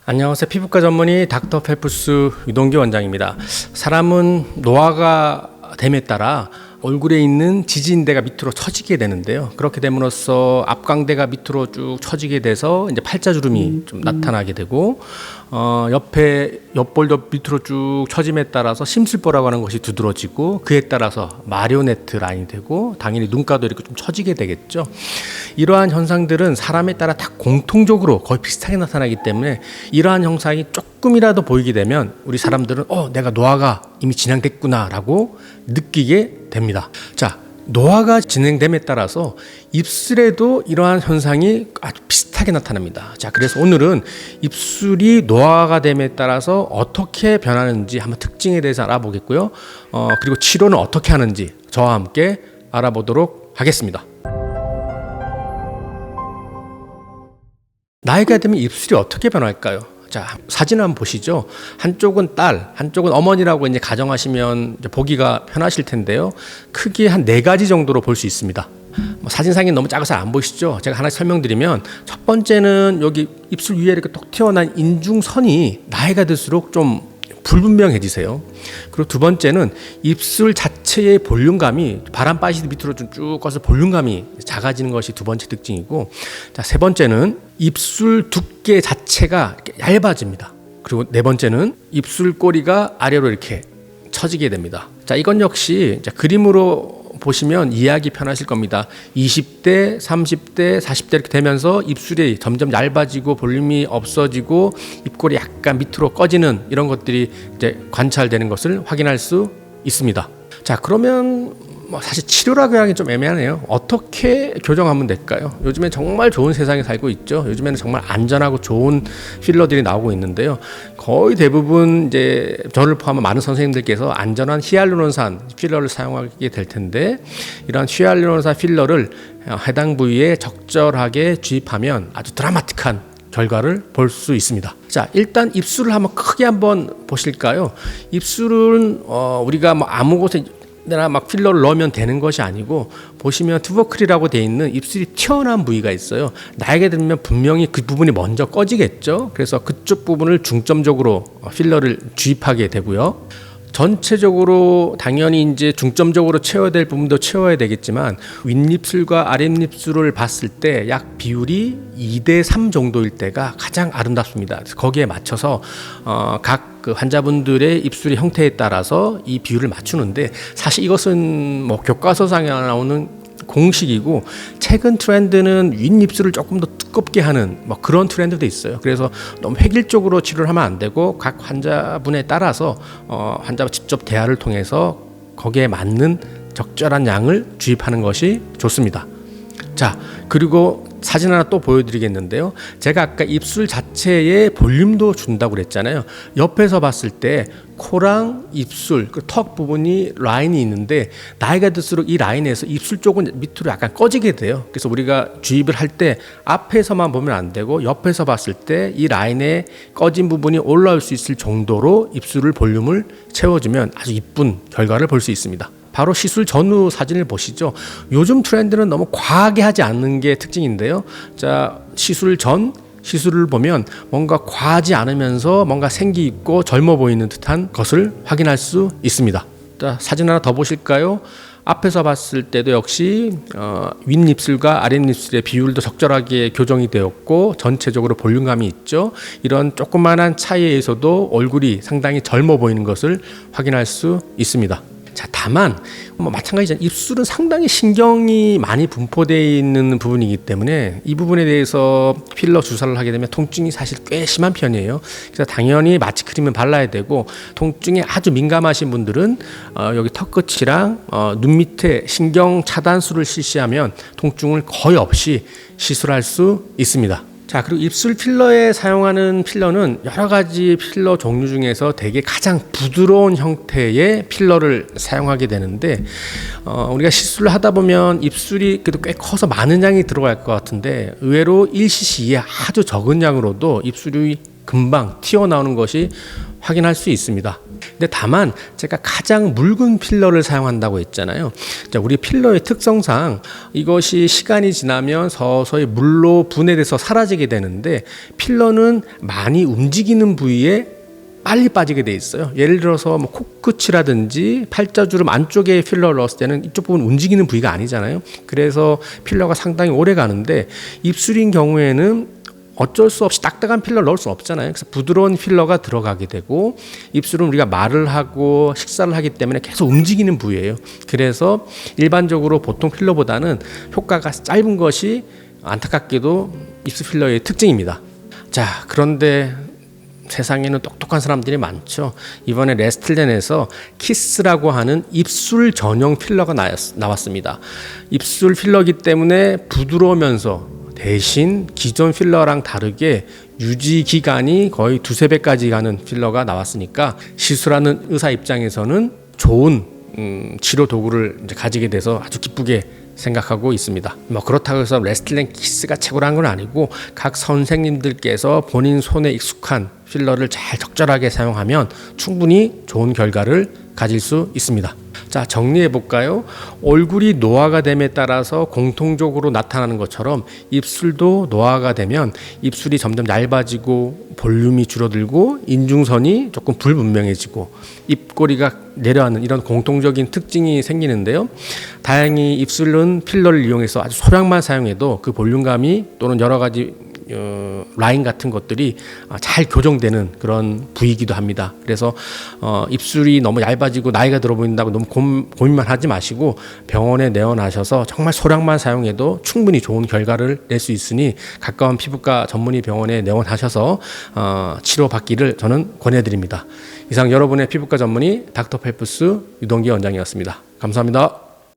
안녕하세요. 피부과 전문의 닥터 펠프스 유동규 원장입니다. 사람은 노화가 됨에 따라 얼굴에 있는 지지인대가 밑으로 처지게 되는데요. 그렇게 됨으로써 앞광대가 밑으로 쭉 처지게 돼서 이제 팔자주름이 좀 나타나게 되고, 옆에 옆볼도 밑으로 쭉 처짐에 따라서 심술보라고 하는 것이 두드러지고, 그에 따라서 마리오네트 라인이 되고, 당연히 눈가도 이렇게 좀 처지게 되겠죠. 이러한 현상들은 사람에 따라 다 공통적으로 거의 비슷하게 나타나기 때문에 이러한 현상이 조금이라도 보이게 되면 우리 사람들은 내가 노화가 이미 진행됐구나라고 느끼게 됩니다. 자, 노화가 진행됨에 따라서 입술에도 이러한 현상이 아주 비슷하게 나타납니다. 자, 그래서 오늘은 입술이 노화가 됨에 따라서 어떻게 변하는지 한번 특징에 대해서 알아보겠고요. 그리고 치료는 어떻게 하는지 저와 함께 알아보도록 하겠습니다. 나이가 되면 입술이 어떻게 변할까요? 자, 사진 한번 보시죠. 한쪽은 딸, 한쪽은 어머니라고 이제 가정하시면 이제 보기가 편하실 텐데요. 크게 한 4가지 정도로 볼 수 있습니다. 사진상이 너무 작아서 안 보이시죠? 제가 하나 설명드리면, 첫 번째는 여기 입술 위에 이렇게 톡 튀어나온 인중선이 나이가 들수록 좀 불분명해지세요. 그리고 두 번째는 입술 자체의 볼륨감이 바람 빠지듯 밑으로 좀 쭉 꺼서 볼륨감이 작아지는 것이 두 번째 특징이고, 자, 세 번째는 입술 두께 자체가 얇아집니다. 그리고 네 번째는 입술 꼬리가 아래로 이렇게 처지게 됩니다. 자, 이건 역시 그림으로 보시면 이해하기 편하실 겁니다. 20대, 30대, 40대 이렇게 되면서 입술이 점점 얇아지고 볼륨이 없어지고 입꼬리 약간 밑으로 꺼지는 이런 것들이 이제 관찰되는 것을 확인할 수 있습니다. 자, 그러면 사실 치료라고 하기 좀 애매하네요. 어떻게 교정하면 될까요? 요즘엔 정말 좋은 세상에 살고 있죠. 요즘에는 정말 안전하고 좋은 필러들이 나오고 있는데요. 거의 대부분 이제 저를 포함한 많은 선생님들께서 안전한 히알루론산 필러를 사용하게 될 텐데, 이러한 히알루론산 필러를 해당 부위에 적절하게 주입하면 아주 드라마틱한 결과를 볼 수 있습니다. 자, 일단 입술을 한번 크게 한번 보실까요? 입술은 우리가 아무 곳에 내가 막 필러를 넣으면 되는 것이 아니고, 보시면 투버클이라고 되어 있는 입술이 튀어나온 부위가 있어요. 나이가 들면 분명히 그 부분이 먼저 꺼지겠죠. 그래서 그쪽 부분을 중점적으로 필러를 주입하게 되고요. 전체적으로 당연히 이제 중점적으로 채워야 될 부분도 채워야 되겠지만, 윗입술과 아랫입술을 봤을 때 약 비율이 2대3 정도일 때가 가장 아름답습니다. 그래서 거기에 맞춰서 각 그 환자분들의 입술의 형태에 따라서 이 비율을 맞추는데, 사실 이것은 교과서상에 나오는 공식이고, 최근 트렌드는 윗입술을 조금 더 두껍게 하는 그런 트렌드도 있어요. 그래서 너무 획일적으로 치료를 하면 안 되고, 각 환자분에 따라서 환자와 직접 대화를 통해서 거기에 맞는 적절한 양을 주입하는 것이 좋습니다. 자, 그리고 사진 하나 또 보여드리겠는데요. 제가 아까 입술 자체에 볼륨도 준다고 그랬잖아요. 옆에서 봤을 때 코랑 입술, 그 턱 부분이 라인이 있는데, 나이가 들수록 이 라인에서 입술 쪽은 밑으로 약간 꺼지게 돼요. 그래서 우리가 주입을 할 때 앞에서만 보면 안 되고, 옆에서 봤을 때 이 라인에 꺼진 부분이 올라올 수 있을 정도로 입술을 볼륨을 채워주면 아주 이쁜 결과를 볼 수 있습니다. 바로 시술 전후 사진을 보시죠. 요즘 트렌드는 너무 과하게 하지 않는 게 특징인데요. 자, 시술 전 시술을 보면 뭔가 과하지 않으면서 뭔가 생기 있고 젊어 보이는 듯한 것을 확인할 수 있습니다. 자, 사진 하나 더 보실까요? 앞에서 봤을 때도 역시 윗입술과 아랫입술의 비율도 적절하게 교정이 되었고, 전체적으로 볼륨감이 있죠. 이런 조그만한 차이에서도 얼굴이 상당히 젊어 보이는 것을 확인할 수 있습니다. 자, 다만 마찬가지지만 입술은 상당히 신경이 많이 분포되어 있는 부분이기 때문에 이 부분에 대해서 필러 주사를 하게 되면 통증이 사실 꽤 심한 편이에요. 그래서 당연히 마취크림은 발라야 되고, 통증에 아주 민감하신 분들은 여기 턱끝이랑 눈 밑에 신경 차단술을 실시하면 통증을 거의 없이 시술할 수 있습니다. 자, 그리고 입술 필러에 사용하는 필러는 여러 가지 필러 종류 중에서 되게 가장 부드러운 형태의 필러를 사용하게 되는데, 우리가 시술을 하다 보면 입술이 그래도 꽤 커서 많은 양이 들어갈 것 같은데, 의외로 1cc 이하 아주 적은 양으로도 입술이 금방 튀어나오는 것이 확인할 수 있습니다. 근데 다만 제가 가장 묽은 필러를 사용한다고 했잖아요. 자, 우리 필러의 특성상 이것이 시간이 지나면 서서히 물로 분해돼서 사라지게 되는데 필러는 많이 움직이는 부위에 빨리 빠지게 돼 있어요. 예를 들어서 뭐 코끝이라든지 팔자주름 안쪽에 필러를 넣었을 때는 이쪽 부분 움직이는 부위가 아니잖아요. 그래서 필러가 상당히 오래 가는데 입술인 경우에는 어쩔 수 없이 딱딱한 필러를 넣을 수 없잖아요. 그래서 부드러운 필러가 들어가게 되고 입술은 우리가 말을 하고 식사를 하기 때문에 계속 움직이는 부위예요. 그래서 일반적으로 보통 필러보다는 효과가 짧은 것이 안타깝게도 입술 필러의 특징입니다. 자, 그런데 세상에는 똑똑한 사람들이 많죠. 이번에 레스틀렌에서 키스라고 하는 입술 전용 필러가 나왔습니다. 입술 필러이기 때문에 부드러우면서 대신 기존 필러랑 다르게 유지 기간이 거의 2~3배까지 가는 필러가 나왔으니까 시술하는 의사 입장에서는 좋은 치료 도구를 이제 가지게 돼서 아주 기쁘게 생각하고 있습니다. 뭐 그렇다고 해서 레스틀렌 키스가 최고라는 건 아니고 각 선생님들께서 본인 손에 익숙한 필러를 잘 적절하게 사용하면 충분히 좋은 결과를 가질 수 있습니다. 자, 정리해 볼까요? 얼굴이 노화가 됨에 따라서 공통적으로 나타나는 것처럼 입술도 노화가 되면 입술이 점점 얇아지고 볼륨이 줄어들고 인중선이 조금 불분명해지고 입꼬리가 내려앉는 이런 공통적인 특징이 생기는데요. 다행히 입술은 필러를 이용해서 아주 소량만 사용해도 그 볼륨감이 또는 여러 가지 라인 같은 것들이 잘 교정되는 그런 부위이기도 합니다. 그래서 입술이 너무 얇아지고 나이가 들어 보인다고 너무 고민만 하지 마시고 병원에 내원하셔서 정말 소량만 사용해도 충분히 좋은 결과를 낼 수 있으니 가까운 피부과 전문의 병원에 내원하셔서 치료받기를 저는 권해드립니다. 이상 여러분의 피부과 전문의 닥터펠프스 유동기 원장이었습니다. 감사합니다.